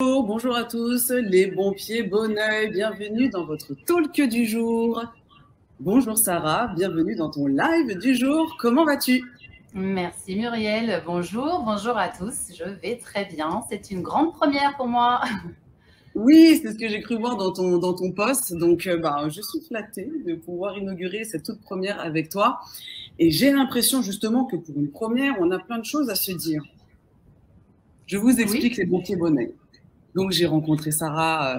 Bonjour à tous, les bons pieds, bon oeil, bienvenue dans votre talk du jour. Bonjour Sarah, bienvenue dans ton live du jour. Comment vas-tu? Merci Muriel, bonjour à tous, je vais très bien, c'est une grande première pour moi. Oui, c'est ce que j'ai cru voir dans ton post, donc je suis flattée de pouvoir inaugurer cette toute première avec toi. Et j'ai l'impression justement que pour une première, on a plein de choses à se dire. Je vous explique les bons pieds, bon oeil. Donc, j'ai rencontré Sarah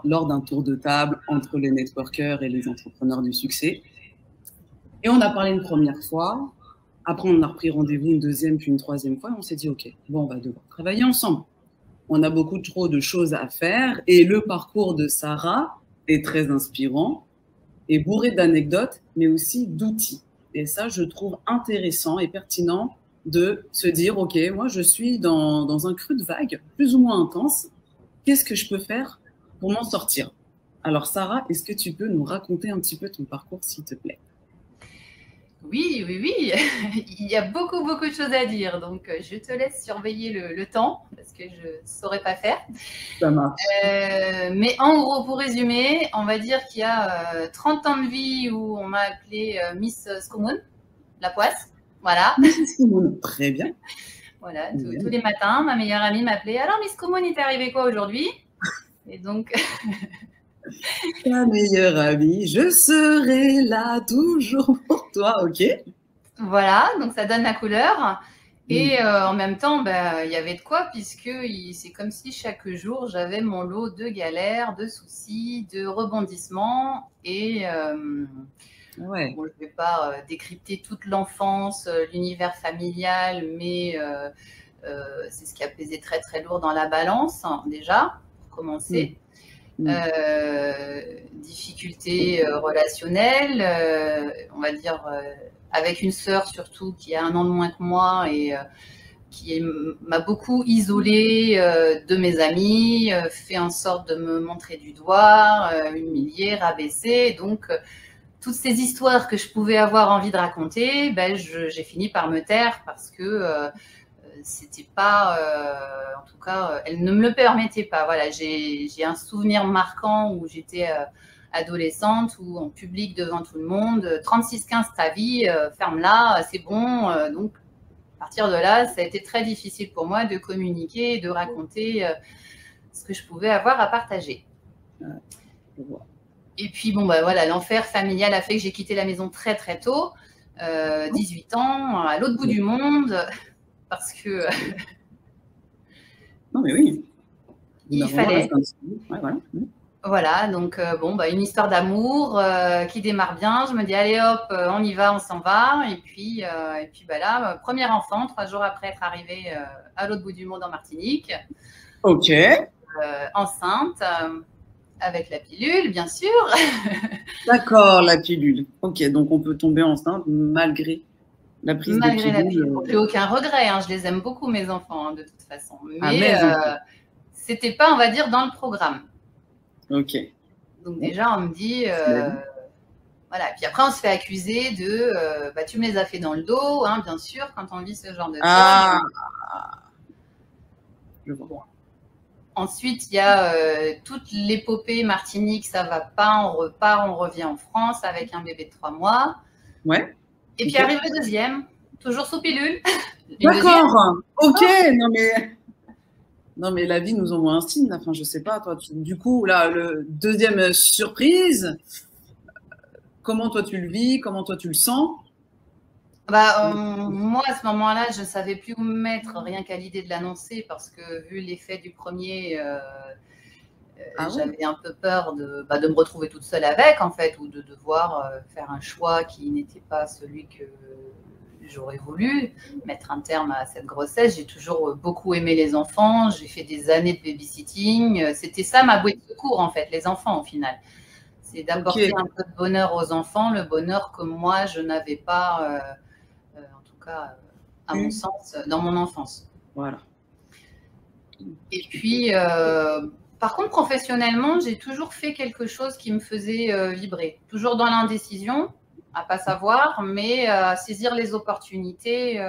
lors d'un tour de table entre les networkers et les entrepreneurs du succès. Et on a parlé une première fois. Après, on a repris rendez-vous une deuxième, puis une troisième fois. Et on s'est dit, OK, bon, on va devoir travailler ensemble. On a beaucoup trop de choses à faire. Et le parcours de Sarah est très inspirant et bourré d'anecdotes, mais aussi d'outils. Et ça, je trouve intéressant et pertinent de se dire, OK, moi, je suis dans un creux de vague plus ou moins intense. Qu'est-ce que je peux faire pour m'en sortir? Alors, Sarah, est-ce que tu peux nous raconter un petit peu ton parcours, s'il te plaît? Oui, il y a beaucoup de choses à dire, donc je te laisse surveiller le temps, parce que je ne saurais pas faire. Ça marche. Mais en gros, pour résumer, on va dire qu'il y a 30 ans de vie où on m'a appelée Miss Skomoun, la poisse, voilà. Miss Skomoun, très bien. Voilà, tous les matins, ma meilleure amie m'appelait « Alors Miss Skomoun, il t'est arrivé quoi aujourd'hui ?» Et donc... Ta meilleure amie, je serai là toujours pour toi, ok? Voilà, donc ça donne la couleur. Et en même temps, il y avait de quoi, puisque c'est comme si chaque jour, j'avais mon lot de galères, de soucis, de rebondissements. Et ouais. bon, je ne vais pas décrypter toute l'enfance, l'univers familial, mais c'est ce qui a pesé très, très lourd dans la balance, hein, déjà, pour commencer. Difficultés relationnelles, on va dire... avec une sœur surtout qui a 1 an de moins que moi et qui m'a beaucoup isolée de mes amis, fait en sorte de me montrer du doigt, humilier, rabaisser. Donc, toutes ces histoires que je pouvais avoir envie de raconter, j'ai fini par me taire parce que c'était pas, en tout cas, elle ne me le permettait pas. Voilà, j'ai un souvenir marquant où j'étais... adolescente ou en public devant tout le monde, 36-15 ta vie, ferme-la, c'est bon. Donc, à partir de là, ça a été très difficile pour moi de communiquer, de raconter ce que je pouvais avoir à partager. Et puis, bon, voilà, l'enfer familial a fait que j'ai quitté la maison très, très tôt, 18 ans, à l'autre bout du monde, parce que... non, mais oui. Il fallait... Ouais, voilà. Voilà, donc une histoire d'amour qui démarre bien. Je me dis, allez hop, on y va, on s'en va. Et puis là, premier enfant, 3 jours après être arrivée à l'autre bout du monde en Martinique. Ok. Enceinte, avec la pilule, bien sûr. D'accord, la pilule. Ok, donc on peut tomber enceinte malgré la prise de pilule. Malgré la pilule. Plus aucun regret, hein, je les aime beaucoup, mes enfants, hein, de toute façon. Mais c'était pas, on va dire, dans le programme. Ok. Donc déjà, on me dit, voilà. Puis après, on se fait accuser de, tu me les as fait dans le dos, hein, bien sûr, quand on vit ce genre de choses. Je vois. Ensuite, il y a toute l'épopée Martinique, ça va pas, on repart, on revient en France avec un bébé de 3 mois. Ouais. Et puis arrive le deuxième, toujours sous pilule. D'accord. Ok. Non, mais la vie nous envoie un signe. Enfin, je sais pas, toi. Du coup, là, le deuxième surprise, comment toi tu le vis? Comment toi tu le sens? Moi, à ce moment-là, je ne savais plus où me mettre, rien qu'à l'idée de l'annoncer, parce que vu l'effet du premier, j'avais un peu peur de me retrouver toute seule avec, en fait, ou de devoir faire un choix qui n'était pas celui que j'aurais voulu, mettre un terme à cette grossesse. J'ai toujours beaucoup aimé les enfants, j'ai fait des années de babysitting. C'était ça ma bouée de secours, en fait, les enfants, au final. C'est d'apporter un peu de bonheur aux enfants, le bonheur que moi, je n'avais pas, en tout cas, à mon sens, dans mon enfance. Voilà. Et puis, par contre, professionnellement, j'ai toujours fait quelque chose qui me faisait vibrer. Toujours dans l'indécision, à pas savoir, mais à saisir les opportunités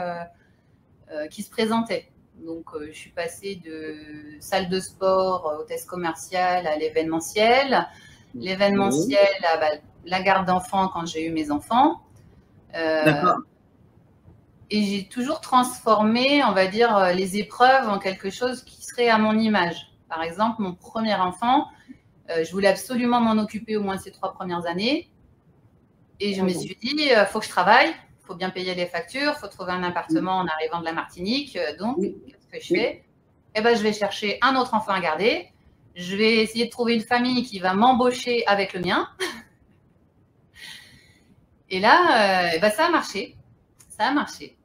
qui se présentaient. Donc, je suis passée de salle de sport, hôtesse commerciale à l'événementiel. L'événementiel à la garde d'enfants quand j'ai eu mes enfants. D'accord. Et j'ai toujours transformé, on va dire, les épreuves en quelque chose qui serait à mon image. Par exemple, mon premier enfant, je voulais absolument m'en occuper au moins ces 3 premières années. Et je me suis dit, il faut que je travaille, il faut bien payer les factures, il faut trouver un appartement en arrivant de la Martinique. Donc, qu'est-ce que je fais? Eh ben, je vais chercher un autre enfant à garder. Je vais essayer de trouver une famille qui va m'embaucher avec le mien. Et là, eh ben, ça a marché. Ça a marché.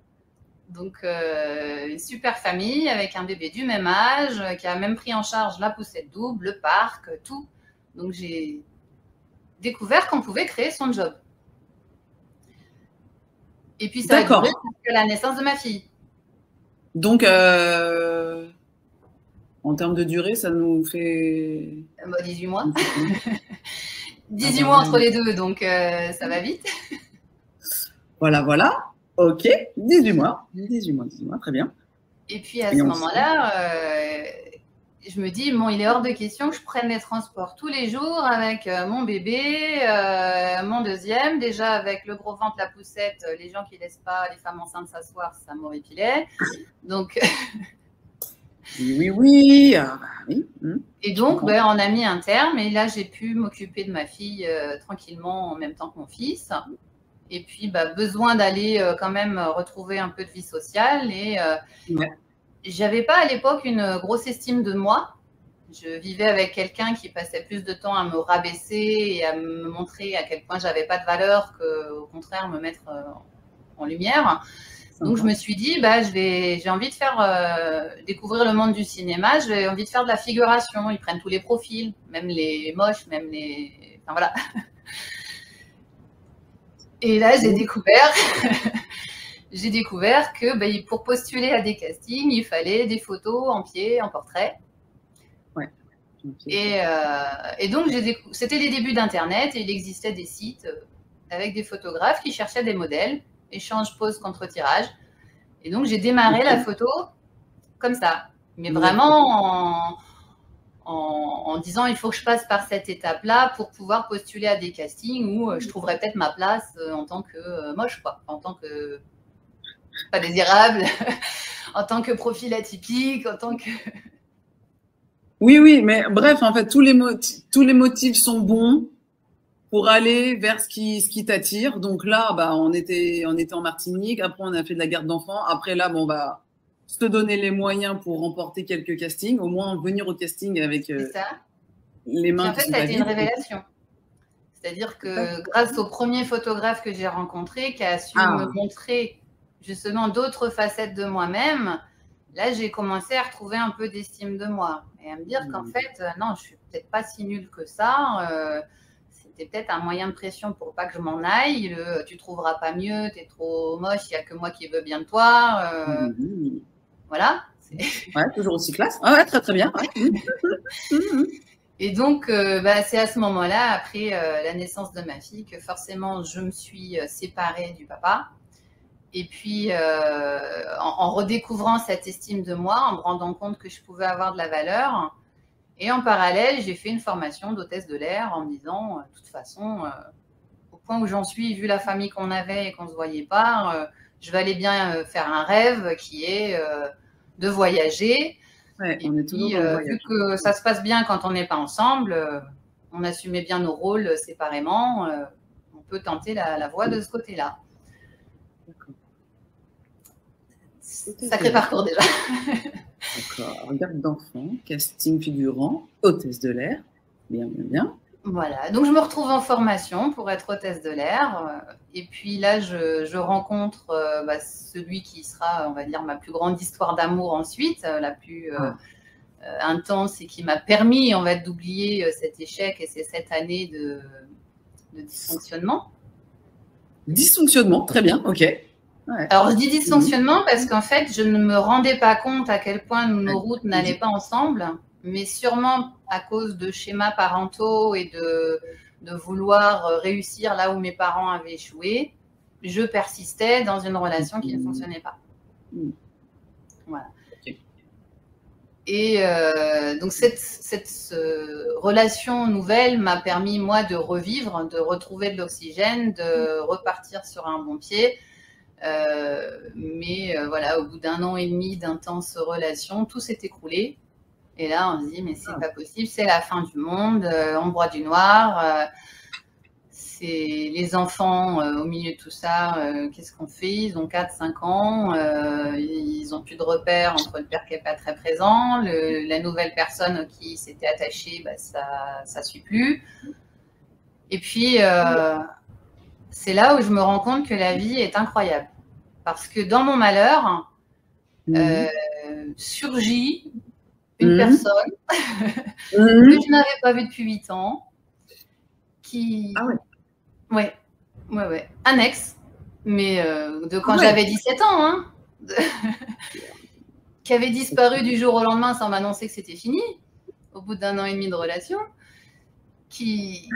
Donc, une super famille avec un bébé du même âge, qui a même pris en charge la poussette double, le parc, tout. Donc, j'ai découvert qu'on pouvait créer son job. Et puis, ça a duré jusqu'à la naissance de ma fille. Donc, en termes de durée, ça nous fait… 18 mois. 18 mois entre les deux, donc ça va vite. Voilà, voilà. Ok, 18 mois. 18 mois, très bien. Et puis, à ce moment-là, je me dis, bon, il est hors de question que je prenne les transports tous les jours avec mon bébé, mon deuxième. Déjà, avec le gros ventre, la poussette, les gens qui ne laissent pas les femmes enceintes s'asseoir, ça m'horripilait. Donc… Oui. Et donc, on a mis un terme. Et là, j'ai pu m'occuper de ma fille tranquillement en même temps que mon fils. Et puis, besoin d'aller quand même retrouver un peu de vie sociale. Et j'avais pas à l'époque une grosse estime de moi. Je vivais avec quelqu'un qui passait plus de temps à me rabaisser et à me montrer à quel point j'avais pas de valeur qu'au contraire me mettre en lumière. Donc, je me suis dit, j'ai envie de faire découvrir le monde du cinéma. J'ai envie de faire de la figuration. Ils prennent tous les profils, même les moches, même les… Enfin, voilà. Et là, j'ai découvert que pour postuler à des castings, il fallait des photos en pied, en portrait. Ouais. Et donc, c'était les débuts d'Internet et il existait des sites avec des photographes qui cherchaient des modèles, échange, pose, contre-tirage. Et donc, j'ai démarré la photo comme ça. Mais vraiment en disant, il faut que je passe par cette étape-là pour pouvoir postuler à des castings où je trouverais peut-être ma place en tant que moche, quoi. En tant que pas désirable, en tant que profil atypique, en tant que… Oui, mais bref, en fait, tous les motifs sont bons pour aller vers ce qui t'attire. Donc là, on était en Martinique. Après, on a fait de la garde d'enfants. Après, là, on va se donner les moyens pour remporter quelques castings, au moins venir au casting avec les mains. En fait, ça a été une révélation. C'est-à-dire que grâce au premier photographe que j'ai rencontré, qui a su me montrer justement d'autres facettes de moi-même, là, j'ai commencé à retrouver un peu d'estime de moi et à me dire qu'en fait, non, je suis peut-être pas si nulle que ça. C'était peut-être un moyen de pression pour pas que je m'en aille. Tu trouveras pas mieux, tu es trop moche, il n'y a que moi qui veux bien de toi. Voilà. Ouais, toujours aussi classe. Ouais, très, très bien. Et donc, c'est à ce moment-là, après la naissance de ma fille, que forcément, je me suis séparée du papa. Et puis, en redécouvrant cette estime de moi, en me rendant compte que je pouvais avoir de la valeur. Et en parallèle, j'ai fait une formation d'hôtesse de l'air en me disant, de toute façon, au point où j'en suis, vu la famille qu'on avait et qu'on ne se voyait pas, je vais aller bien faire un rêve qui est de voyager. Ouais, et puis, vu que ça se passe bien quand on n'est pas ensemble, on assumait bien nos rôles séparément, on peut tenter la voie de ce côté-là. Sacré parcours déjà. D'accord. Garde d'enfants, casting figurant, hôtesse de l'air. Bien. Voilà. Donc, je me retrouve en formation pour être hôtesse de l'air. Et puis là, je rencontre celui qui sera, on va dire, ma plus grande histoire d'amour ensuite, la plus intense et qui m'a permis, on va dire, d'oublier cet échec et ces 7 années de dysfonctionnement. Dysfonctionnement, très bien, ok. Ouais. Alors, je dis dysfonctionnement parce qu'en fait, je ne me rendais pas compte à quel point nos routes n'allaient pas ensemble, mais sûrement à cause de schémas parentaux et de vouloir réussir là où mes parents avaient échoué, je persistais dans une relation qui ne fonctionnait pas. Voilà. Ok. Et donc cette relation nouvelle m'a permis, moi, de revivre, de retrouver de l'oxygène, de repartir sur un bon pied. Mais voilà, au bout d'1 an et demi d'intenses relations, tout s'est écroulé. Et là, on se dit, mais c'est pas possible, c'est la fin du monde, on broie du noir. C'est les enfants au milieu de tout ça, qu'est-ce qu'on fait? Ils ont 4-5 ans, ils n'ont plus de repères entre le père qui n'est pas très présent, la nouvelle personne qui s'était attachée, bah, ça ne suit plus. Et puis, c'est là où je me rends compte que la vie est incroyable. Parce que dans mon malheur, surgit une personne que je n'avais pas vue depuis 8 ans, qui... Ah ouais. Ouais. Un ex, mais de quand j'avais 17 ans, hein, qui avait disparu du jour au lendemain sans m'annoncer que c'était fini, au bout d'1 an et demi de relation, qui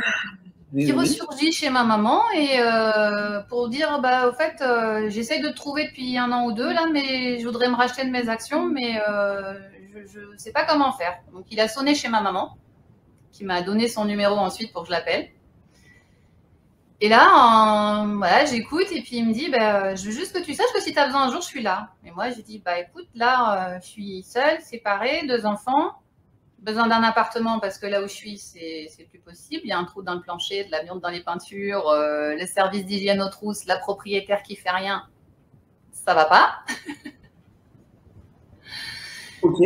ressurgit chez ma maman et pour dire, bah, au fait, j'essaye de te trouver depuis 1 an ou 2, là, mais je voudrais me racheter de mes actions, mais je ne sais pas comment faire. Donc, il a sonné chez ma maman, qui m'a donné son numéro ensuite pour que je l'appelle. Et là, voilà, j'écoute et puis il me dit, bah, je veux juste que tu saches que si tu as besoin un jour, je suis là. Et moi, je dis, bah écoute, là, je suis seule, séparée, 2 enfants, besoin d'un appartement parce que là où je suis, c'est plus possible. Il y a un trou dans le plancher, de l'amiante dans les peintures, le service d'hygiène aux trousses, la propriétaire qui fait rien, ça va pas. Ok.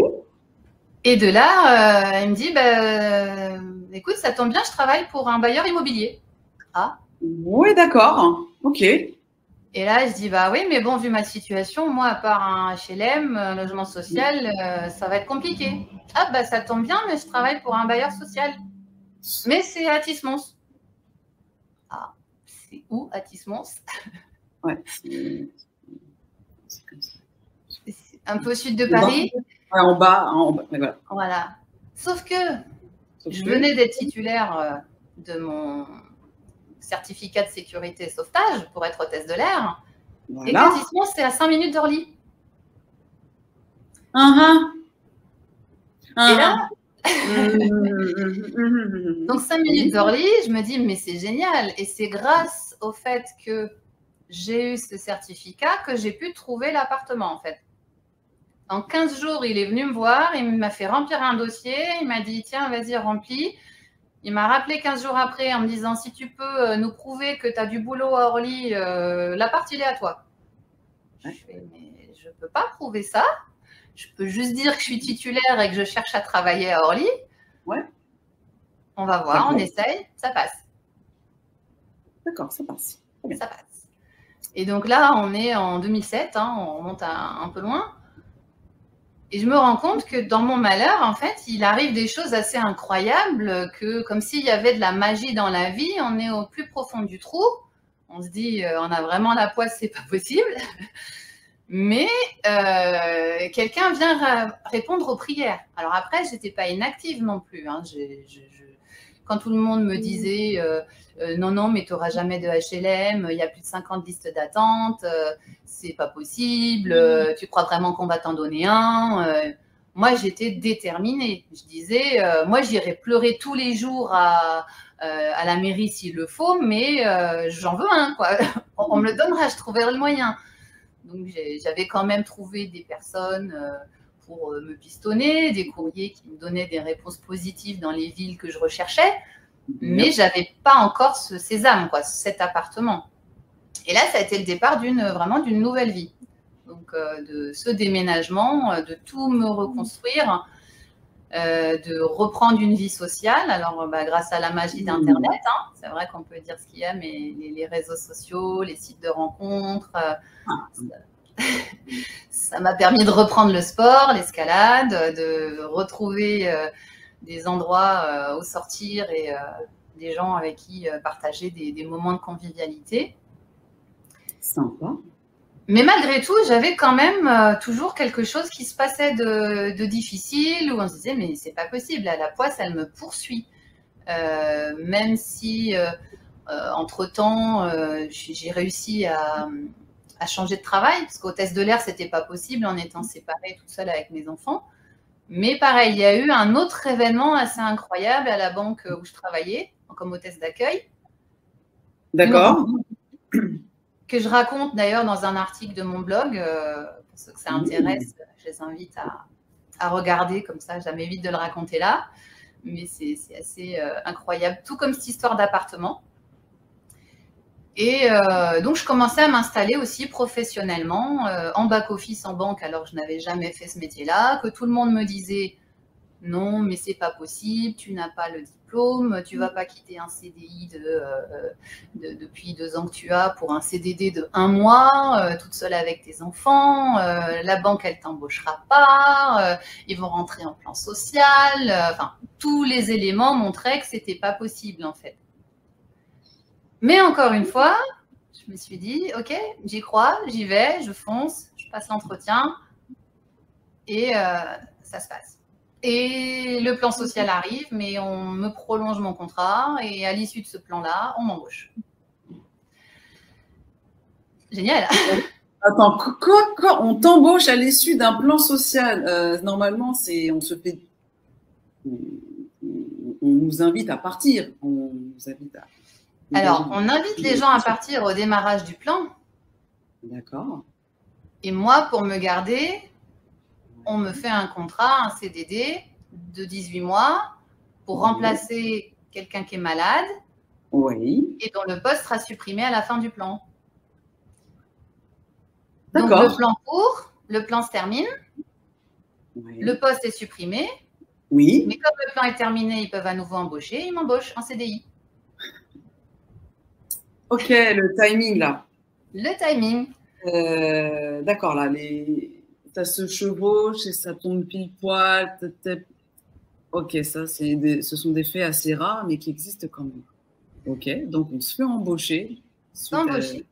Et de là, il me dit, bah, écoute, ça tombe bien, je travaille pour un bailleur immobilier. Ah. Oui, d'accord. Ok. Et là, je dis, bah oui, mais bon, vu ma situation, moi, à part un HLM, logement social, ça va être compliqué. Ah, bah ça tombe bien, mais je travaille pour un bailleur social. Mais c'est à Tismons. Ah, c'est où à Tismons? Ouais, c'est comme ça. C'est un peu au sud de Paris. Ouais, en bas. Voilà. Sauf que je venais d'être titulaire de mon certificat de sécurité et sauvetage pour être hôtesse de l'air. Voilà. Et que Tismons, c'est à 5 minutes d'Orly. Et là, donc 5 minutes d'Orly, je me dis, mais c'est génial. Et c'est grâce au fait que j'ai eu ce certificat que j'ai pu trouver l'appartement, en fait. En 15 jours, il est venu me voir, il m'a fait remplir un dossier, il m'a dit, tiens, vas-y, remplis. Il m'a rappelé 15 jours après en me disant, si tu peux nous prouver que tu as du boulot à Orly, l'appart, il est à toi. Je fais, mais je ne peux pas prouver ça. Je peux juste dire que je suis titulaire et que je cherche à travailler à Orly. Ouais. On va voir, on essaye, ça passe. D'accord, ça passe. Ça passe. Et donc là, on est en 2007, hein, on remonte un peu loin. Et je me rends compte que dans mon malheur, en fait, il arrive des choses assez incroyables, que comme s'il y avait de la magie dans la vie, on est au plus profond du trou. On se dit, on a vraiment la poisse, c'est pas possible. Mais quelqu'un vient répondre aux prières. Alors après, je n'étais pas inactive non plus. Hein. Quand tout le monde me disait non, mais tu n'auras jamais de HLM, il y a plus de 50 listes d'attente, c'est pas possible, tu crois vraiment qu'on va t'en donner un moi, j'étais déterminée. Je disais, moi, j'irai pleurer tous les jours à la mairie s'il le faut, mais j'en veux un, quoi. On me le donnera, je trouverai le moyen. Donc, j'avais quand même trouvé des personnes pour me pistonner, des courriers qui me donnaient des réponses positives dans les villes que je recherchais, mais je n'avais pas encore ce sésame, quoi, cet appartement. Et là, ça a été le départ vraiment d'une nouvelle vie. Donc, de ce déménagement, de tout me reconstruire, de reprendre une vie sociale. Alors, grâce à la magie d'Internet, hein, c'est vrai qu'on peut dire ce qu'il y a, mais les réseaux sociaux, les sites de rencontres, ça m'a permis de reprendre le sport, l'escalade, de retrouver des endroits où sortir et des gens avec qui partager des moments de convivialité. Sympa. Mais malgré tout, j'avais quand même toujours quelque chose qui se passait de difficile, où on se disait, mais c'est pas possible, la poisse, elle me poursuit. Même si, entre-temps, j'ai réussi à à changer de travail, parce qu'hôtesse de l'air, c'était pas possible en étant séparée toute seule avec mes enfants. Mais pareil, il y a eu un autre événement assez incroyable à la banque où je travaillais, comme hôtesse d'accueil. D'accord. Que je raconte d'ailleurs dans un article de mon blog. Pour ceux que ça intéresse, je les invite à regarder, comme ça, ça m'évite de le raconter là. Mais c'est assez incroyable, tout comme cette histoire d'appartement. Et donc, je commençais à m'installer aussi professionnellement en back-office en banque, alors que je n'avais jamais fait ce métier-là, que tout le monde me disait « Non, mais c'est pas possible, tu n'as pas le diplôme, tu vas pas quitter un CDI depuis 2 ans que tu as pour un CDD de 1 mois, toute seule avec tes enfants, la banque, elle t'embauchera pas, ils vont rentrer en plan social. » Enfin, tous les éléments montraient que c'était pas possible, en fait. Mais encore une fois, je me suis dit, ok, j'y crois, j'y vais, je fonce, je passe l'entretien et ça se passe. Et le plan social arrive, mais on me prolonge mon contrat et à l'issue de ce plan-là, on m'embauche. Génial. Attends, quoi? On t'embauche à l'issue d'un plan social. Normalement, on se fait... On nous invite à partir. On nous invite à... Alors, on invite les gens à partir au démarrage du plan. D'accord. Et moi, pour me garder, on me fait un contrat, un CDD de 18 mois pour remplacer quelqu'un qui est malade et dont le poste sera supprimé à la fin du plan. Donc, le plan court, le plan se termine, le poste est supprimé, mais comme le plan est terminé, ils peuvent à nouveau embaucher, ils m'embauchent en CDI. Ok, le timing là. Le timing. D'accord, là, ça se chevauche et ça tombe pile poil. Ok, ça, ce sont des faits assez rares, mais qui existent quand même. Ok, donc on se fait embaucher. Embaucher.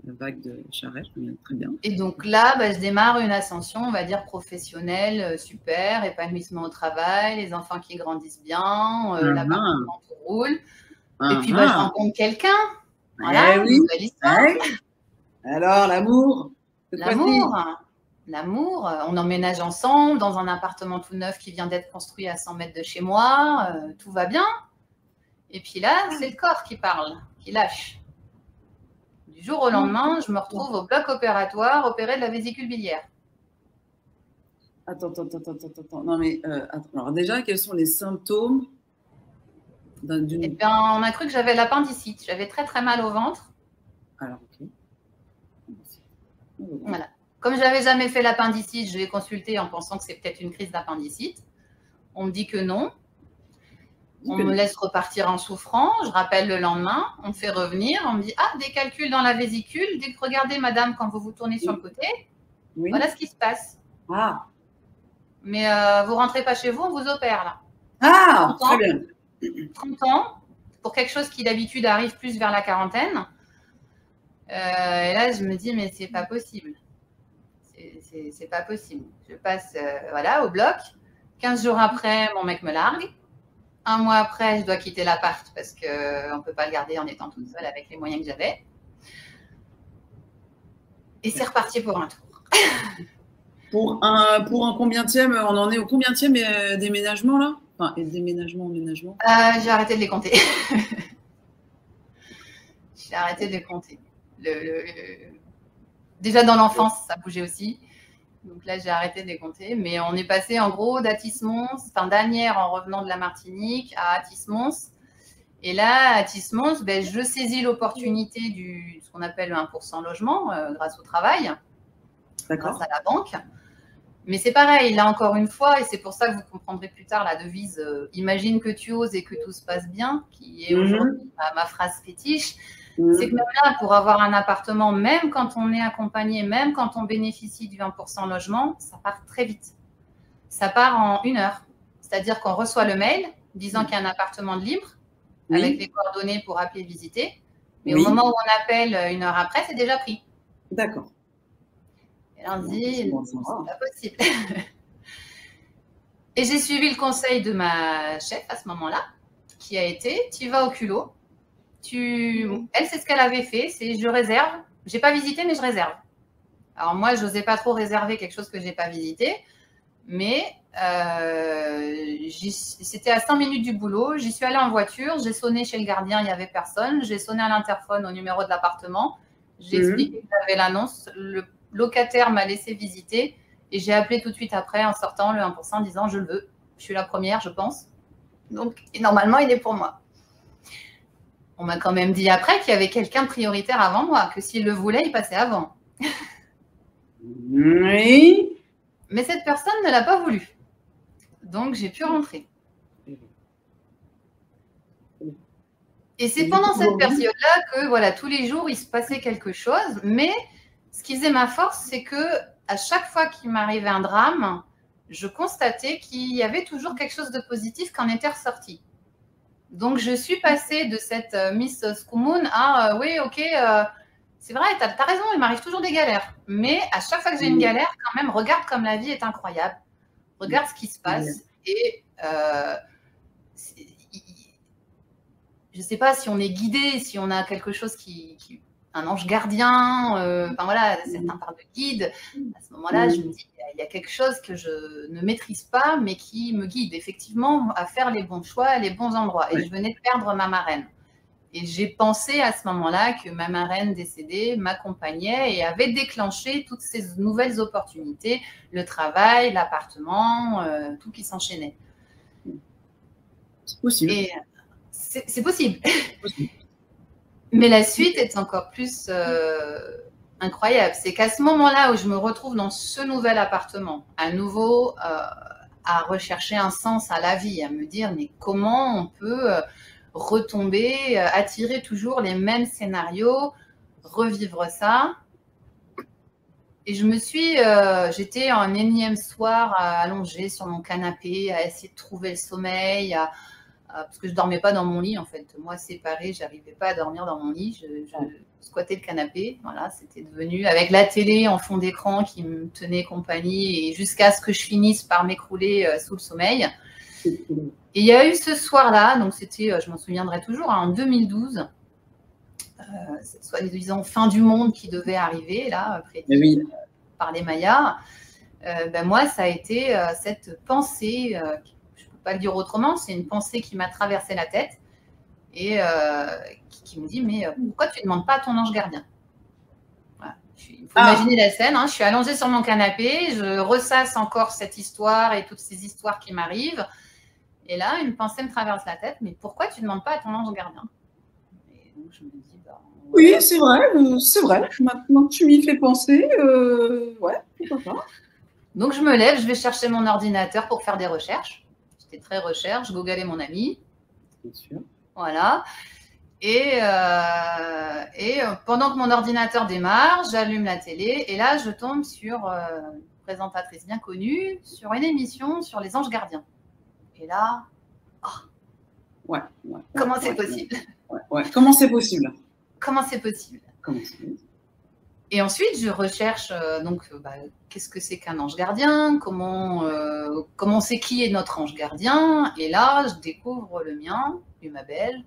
La vague de Charest, très bien. Et donc là, je démarre une ascension, on va dire professionnelle, super, épanouissement au travail, les enfants qui grandissent bien, l'appartement qui roule. Et puis, je rencontre quelqu'un. Voilà, nouvelle histoire. Alors, l'amour. L'amour. On emménage ensemble dans un appartement tout neuf qui vient d'être construit à 100 mètres de chez moi. Tout va bien. Et puis là, c'est le corps qui parle, qui lâche. Du jour au lendemain, je me retrouve au bloc opératoire, opéré de la vésicule biliaire. Attends. Non, mais alors déjà, quels sont les symptômes Eh bien, on a cru que j'avais l'appendicite. J'avais très, très mal au ventre. Alors, ok. Voilà. Comme je n'avais jamais fait l'appendicite, je vais consulter en pensant que c'est peut-être une crise d'appendicite. On me dit que non. On me laisse repartir en souffrant. Je rappelle le lendemain. On me fait revenir. On me dit « Ah, des calculs dans la vésicule. Regardez, madame, quand vous vous tournez sur le côté, voilà ce qui se passe. Ah. Mais vous ne rentrez pas chez vous, on vous opère là. » Ah, très bien. 30 ans, pour quelque chose qui d'habitude arrive plus vers la quarantaine. Et là, je me dis, mais c'est pas possible. C'est pas possible. Je passe au bloc. 15 jours après, mon mec me largue. 1 mois après, je dois quitter l'appart parce qu'on ne peut pas le garder en étant toute seule avec les moyens que j'avais. Et c'est reparti pour un tour. Pour un combientième, on en est au combientième déménagement là? Enfin, et déménagement, emménagement? J'ai arrêté de les compter. J'ai arrêté de les compter. Déjà dans l'enfance, ça bougeait aussi. Donc là, j'ai arrêté de les compter. Mais on est passé en gros d'Anières en revenant de la Martinique à Athis-Mons. Et là, à Athis-Mons, je saisis l'opportunité ce qu'on appelle le 1% logement grâce au travail, grâce à la banque. Mais c'est pareil, là encore une fois, et c'est pour ça que vous comprendrez plus tard la devise « Imagine que tu oses et que tout se passe bien », qui est aujourd'hui ma phrase fétiche. C'est que même là, pour avoir un appartement, même quand on est accompagné, même quand on bénéficie du 20% logement, ça part très vite. Ça part en 1 heure. C'est-à-dire qu'on reçoit le mail disant qu'il y a un appartement de libre avec les coordonnées pour appeler visiter. Mais au moment où on appelle 1 heure après, c'est déjà pris. D'accord. Et là, on se dit, c'est pas possible. Et j'ai suivi le conseil de ma chef à ce moment-là, qui a été, tu vas au culot. Elle, c'est ce qu'elle avait fait, c'est je réserve, J'ai pas visité, mais je réserve. Alors moi, je n'osais pas trop réserver quelque chose que j'ai pas visité, mais c'était à 5 minutes du boulot. J'y suis allée en voiture, j'ai sonné chez le gardien, il n'y avait personne. J'ai sonné à l'interphone au numéro de l'appartement. J'ai expliqué que j'avais l'annonce. Le locataire m'a laissé visiter et j'ai appelé tout de suite après en sortant le 1% en disant je le veux. Je suis la première, je pense. Donc, et normalement, il est pour moi. On m'a quand même dit après qu'il y avait quelqu'un de prioritaire avant moi, que s'il le voulait, il passait avant. Oui. Mais cette personne ne l'a pas voulu. Donc, j'ai pu rentrer. Et c'est pendant cette période-là que, voilà, tous les jours, il se passait quelque chose. Mais ce qui faisait ma force, c'est que à chaque fois qu'il m'arrivait un drame, je constatais qu'il y avait toujours quelque chose de positif qui en était ressorti. Donc, je suis passée de cette Miss Scoomoon à oui, ok, c'est vrai, tu as raison, il m'arrive toujours des galères. Mais à chaque fois que j'ai une galère, quand même, regarde comme la vie est incroyable. Regarde ce qui se passe. Et je ne sais pas si on est guidé, si on a quelque chose un ange gardien, enfin voilà, certains parlent de guide. À ce moment-là, je me dis, il y a quelque chose que je ne maîtrise pas, mais qui me guide effectivement à faire les bons choix, les bons endroits. Et je venais de perdre ma marraine. Et j'ai pensé à ce moment-là que ma marraine décédée m'accompagnait et avait déclenché toutes ces nouvelles opportunités, le travail, l'appartement, tout qui s'enchaînait. C'est possible. Et c'est possible. Mais la suite est encore plus incroyable. C'est qu'à ce moment-là où je me retrouve dans ce nouvel appartement, à nouveau à rechercher un sens à la vie, à me dire mais comment on peut retomber, attirer toujours les mêmes scénarios, revivre ça. Et je me suis, j'étais un énième soir allongée sur mon canapé à essayer de trouver le sommeil, parce que je ne dormais pas dans mon lit en fait. Moi, séparée, je n'arrivais pas à dormir dans mon lit. Je squattais le canapé. Voilà, c'était devenu avec la télé en fond d'écran qui me tenait compagnie et jusqu'à ce que je finisse par m'écrouler sous le sommeil. Et il y a eu ce soir-là, donc c'était, je m'en souviendrai toujours, en 2012, soi-disant fin du monde qui devait arriver, là, prédit par les Mayas. Ben moi, ça a été cette pensée, je ne peux pas le dire autrement, c'est une pensée qui m'a traversé la tête et qui me dit, mais pourquoi tu ne demandes pas à ton ange gardien? Voilà. Il faut imaginer la scène, hein, je suis allongée sur mon canapé, je ressasse encore cette histoire et toutes ces histoires qui m'arrivent. Et là, une pensée me traverse la tête, mais pourquoi tu ne demandes pas à ton ange gardien? Et donc, je me dis, oui, c'est vrai. Maintenant que tu m'y fais penser, ouais, pourquoi pas. Donc, je me lève, je vais chercher mon ordinateur pour faire des recherches. J'étais très recherche, je googlais mon ami. Bien sûr. Voilà. Et pendant que mon ordinateur démarre, j'allume la télé et là, je tombe sur une présentatrice bien connue, sur une émission sur les anges gardiens. Et là, comment c'est possible? Comment c'est possible? Comment c'est possible? Et ensuite, je recherche qu'est-ce que c'est qu'un ange gardien? Comment c'est qui est notre ange gardien? Et là, je découvre le mien, Umabel.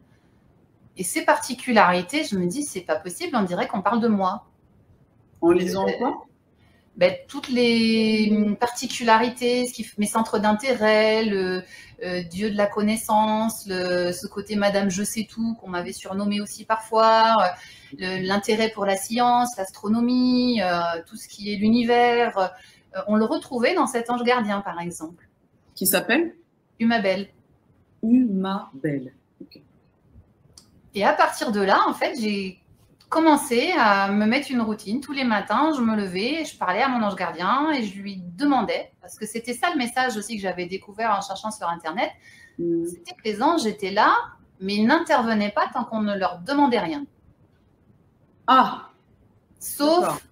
Et ses particularités, je me dis, c'est pas possible, on dirait qu'on parle de moi. En lisant quoi? Toutes les particularités, mes centres d'intérêt, le dieu de la connaissance, ce côté Madame Je sais tout qu'on m'avait surnommé aussi parfois, l'intérêt pour la science, l'astronomie, tout ce qui est l'univers. On le retrouvait dans cet ange gardien, par exemple. Qui s'appelle? Umabel. Umabel. Okay. Et à partir de là, en fait, j'ai commencé à me mettre une routine. Tous les matins, je me levais, je parlais à mon ange gardien et je lui demandais, parce que c'était ça le message aussi que j'avais découvert en cherchant sur Internet, c'était que les anges étaient là, mais ils n'intervenaient pas tant qu'on ne leur demandait rien. Ah! Sauf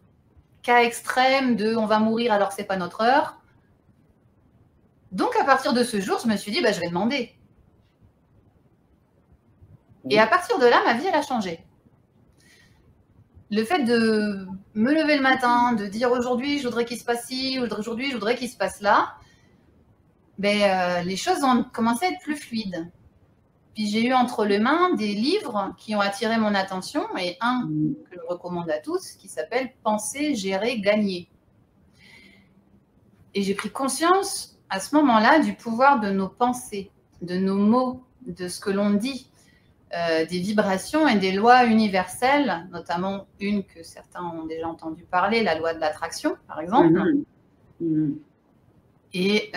cas extrême de on va mourir alors que ce n'est pas notre heure. Donc, à partir de ce jour, je me suis dit, je vais demander. Et à partir de là, ma vie, elle a changé. Le fait de me lever le matin, de dire aujourd'hui, je voudrais qu'il se passe ci, aujourd'hui, je voudrais qu'il se passe là, les choses ont commencé à être plus fluides. puis j'ai eu entre les mains des livres qui ont attiré mon attention, et un que je recommande à tous, qui s'appelle « Penser, gérer, gagner ». Et j'ai pris conscience à ce moment-là du pouvoir de nos pensées, de nos mots, de ce que l'on dit, des vibrations et des lois universelles, notamment une que certains ont déjà entendu parler, la loi de l'attraction, par exemple. Et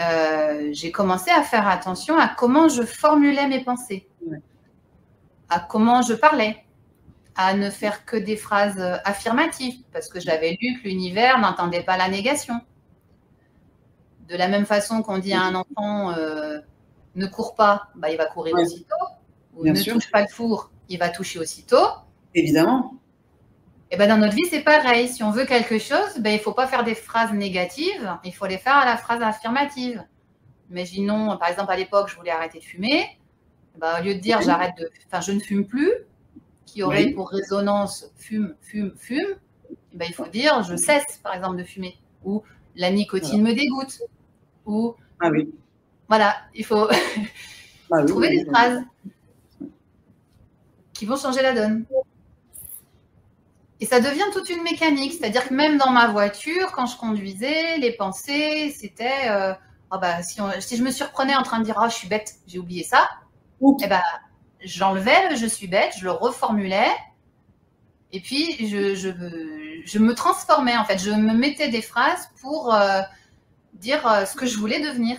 j'ai commencé à faire attention à comment je formulais mes pensées, à comment je parlais, à ne faire que des phrases affirmatives, parce que j'avais lu que l'univers n'entendait pas la négation. De la même façon qu'on dit à un enfant ne cours pas, bah, il va courir aussitôt, ou ne touche pas le four, il va toucher aussitôt. Évidemment. Et ben dans notre vie, c'est pareil. Si on veut quelque chose, ben, il ne faut pas faire des phrases négatives, il faut les faire à la phrase affirmative. Imaginons, par exemple, à l'époque, je voulais arrêter de fumer. Ben, au lieu de dire je ne fume plus, qui aurait pour résonance fume, fume, fume, ben, il faut dire je cesse, par exemple, de fumer. Ou la nicotine me dégoûte. Ou voilà, il faut trouver des phrases qui vont changer la donne. Et ça devient toute une mécanique, c'est-à-dire que même dans ma voiture, quand je conduisais, les pensées, c'était si je me surprenais en train de dire je suis bête, j'ai oublié ça, et ben j'enlevais le je suis bête, je le reformulais, et puis je me transformais en fait, je me mettais des phrases pour dire ce que je voulais devenir.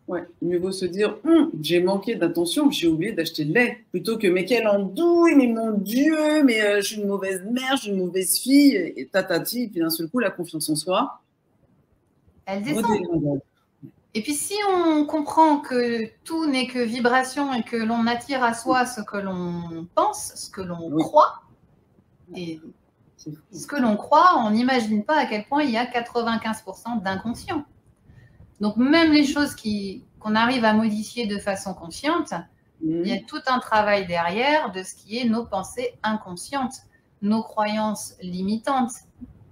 Ouais, mieux vaut se dire j'ai manqué d'attention, j'ai oublié d'acheter le lait, plutôt que mais quelle andouille, mais mon Dieu, mais je suis une mauvaise mère, je suis une mauvaise fille, et tatati, et puis d'un seul coup, la confiance en soi, elle descend. Et puis si on comprend que tout n'est que vibration et que l'on attire à soi ce que l'on pense, ce que l'on croit, et ce que l'on croit, on n'imagine pas à quel point il y a 95% d'inconscient. Donc, même les choses qu'on arrive à modifier de façon consciente, il y a tout un travail derrière de ce qui est nos pensées inconscientes, nos croyances limitantes,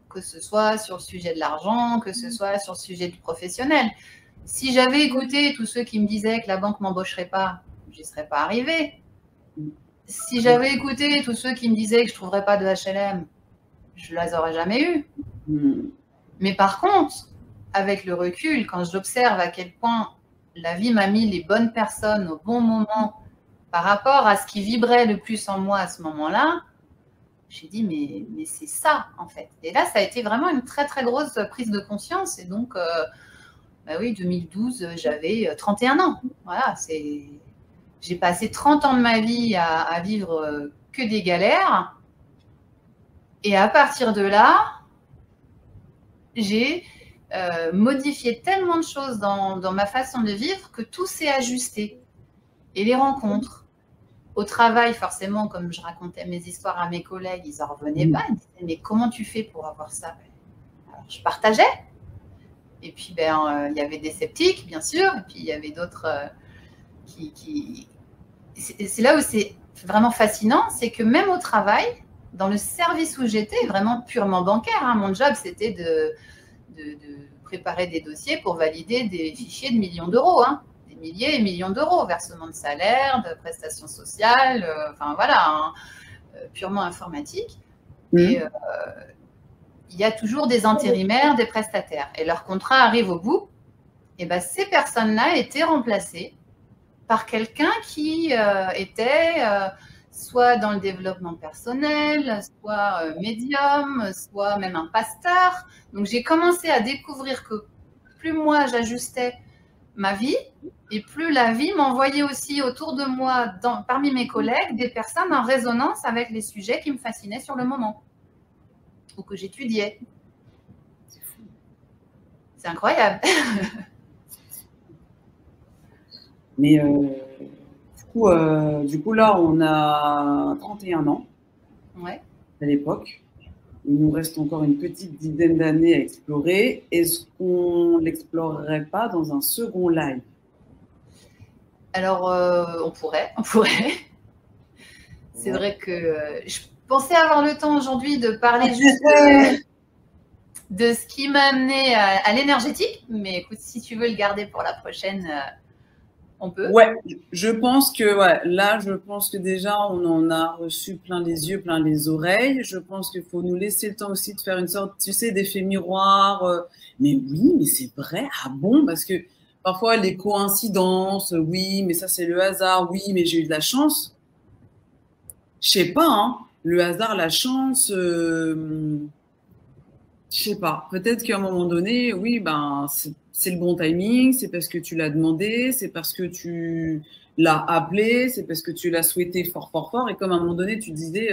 que ce soit sur le sujet de l'argent, que ce soit sur le sujet du professionnel. Si j'avais écouté tous ceux qui me disaient que la banque ne m'embaucherait pas, je n'y serais pas arrivée. Si j'avais écouté tous ceux qui me disaient que je ne trouverais pas de HLM, je ne les aurais jamais eues. Mais par contre, avec le recul, quand j'observe à quel point la vie m'a mis les bonnes personnes au bon moment par rapport à ce qui vibrait le plus en moi à ce moment-là, j'ai dit, mais c'est ça, en fait. Et là, ça a été vraiment une très, très grosse prise de conscience. Et donc, 2012, j'avais 31 ans. Voilà, j'ai passé 30 ans de ma vie à vivre que des galères. Et à partir de là, j'ai modifié tellement de choses dans ma façon de vivre que tout s'est ajusté. Et les rencontres, au travail, forcément, comme je racontais mes histoires à mes collègues, ils n'en revenaient pas. Ils disaient, mais comment tu fais pour avoir ça? Alors, je partageais. Et puis, il y avait des sceptiques, bien sûr. Et puis, il y avait d'autres qui... C'est là où c'est vraiment fascinant, c'est que même au travail, dans le service où j'étais, vraiment purement bancaire, mon job, c'était de préparer des dossiers pour valider des fichiers de millions d'euros, des milliers et millions d'euros, versement de salaire, de prestations sociales, purement informatique. Et il y a toujours des intérimaires, des prestataires. Et leur contrat arrive au bout. Et ces personnes-là étaient remplacées par quelqu'un qui était soit dans le développement personnel, soit médium, soit même un pasteur. Donc, j'ai commencé à découvrir que plus moi, j'ajustais ma vie, et plus la vie m'envoyait aussi autour de moi, parmi mes collègues, des personnes en résonance avec les sujets qui me fascinaient sur le moment ou que j'étudiais. C'est incroyable. Mais du coup, là, on a 31 ans à l'époque. Il nous reste encore une petite dizaine d'années à explorer. Est-ce qu'on ne l'explorerait pas dans un second live? Alors, on pourrait. C'est vrai que je pensais avoir le temps aujourd'hui de parler juste de ce qui m'a amené à l'énergétique. Mais écoute, si tu veux le garder pour la prochaine, On peut? Ouais, je pense que ouais, là, je pense que déjà, on en a reçu plein les yeux, plein les oreilles. Je pense qu'il faut nous laisser le temps aussi de faire une sorte, tu sais, d'effet miroir. Mais oui, mais c'est vrai. Ah bon? Parce que parfois, les coïncidences, oui, mais ça, c'est le hasard. Oui, mais j'ai eu de la chance. Je sais pas, hein. Le hasard, la chance, je sais pas. Peut-être qu'à un moment donné, oui, ben, c'est le bon timing, c'est parce que tu l'as demandé, c'est parce que tu l'as appelé, c'est parce que tu l'as souhaité fort, fort, fort. Et comme à un moment donné, tu disais,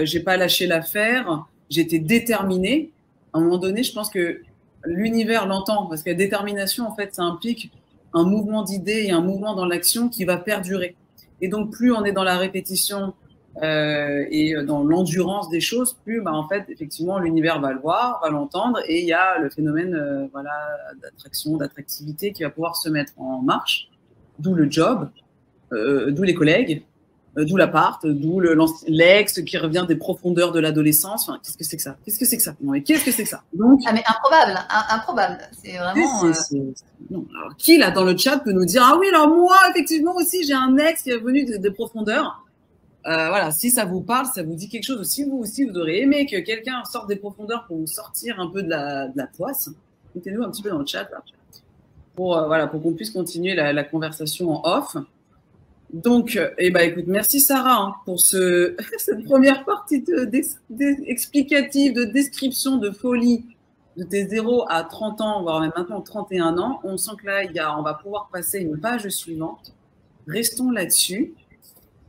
j'ai pas lâché l'affaire, j'étais déterminée. À un moment donné, je pense que l'univers l'entend, parce que la détermination, en fait, ça implique un mouvement d'idées et un mouvement dans l'action qui va perdurer. Et donc, plus on est dans la répétition et dans l'endurance des choses, plus, bah, en fait, effectivement, l'univers va le voir, va l'entendre, et il y a le phénomène voilà, d'attraction, d'attractivité qui va pouvoir se mettre en marche, d'où le job, d'où les collègues, d'où l'appart, d'où l'ex qui revient des profondeurs de l'adolescence. Enfin, qu'est-ce que c'est que ça? Qu'est-ce que c'est que ça? Non, mais qu'est-ce que c'est que ça? Donc, ah, mais improbable, improbable. C'est vraiment. Non. Alors, qui là dans le chat peut nous dire ah oui, alors moi effectivement aussi j'ai un ex qui est venu des profondeurs. Voilà, si ça vous parle, ça vous dit quelque chose. Si vous aussi vous aurez aimé que quelqu'un sorte des profondeurs pour vous sortir un peu de la poisse, mettez-nous un petit peu dans le chat là, pour voilà, pour qu'on puisse continuer la conversation en off. Donc, eh ben, écoute, merci Sarah hein, pour cette première partie explicative de description de folie de tes 0 à 30 ans, voire même maintenant 31 ans. On sent que là, on va pouvoir passer une page suivante. Restons là-dessus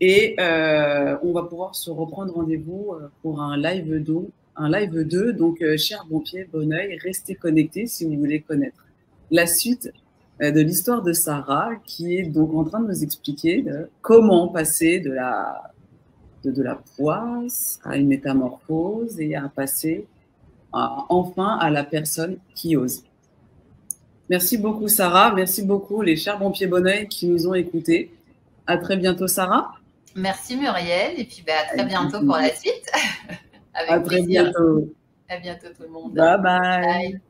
et on va pouvoir se reprendre rendez-vous pour un live 2. Donc, cher bon pied, bon oeil, restez connectés si vous voulez connaître la suite de l'histoire de Sarah, qui est donc en train de nous expliquer comment passer de la poisse à une métamorphose et à passer enfin à la personne qui ose. Merci beaucoup Sarah, merci beaucoup les chers bons pieds bon oeil qui nous ont écoutés. À très bientôt Sarah. Merci Muriel et puis à très bientôt pour la suite. Avec à très plaisir. Bientôt. À bientôt tout le monde. Bye bye. Bye.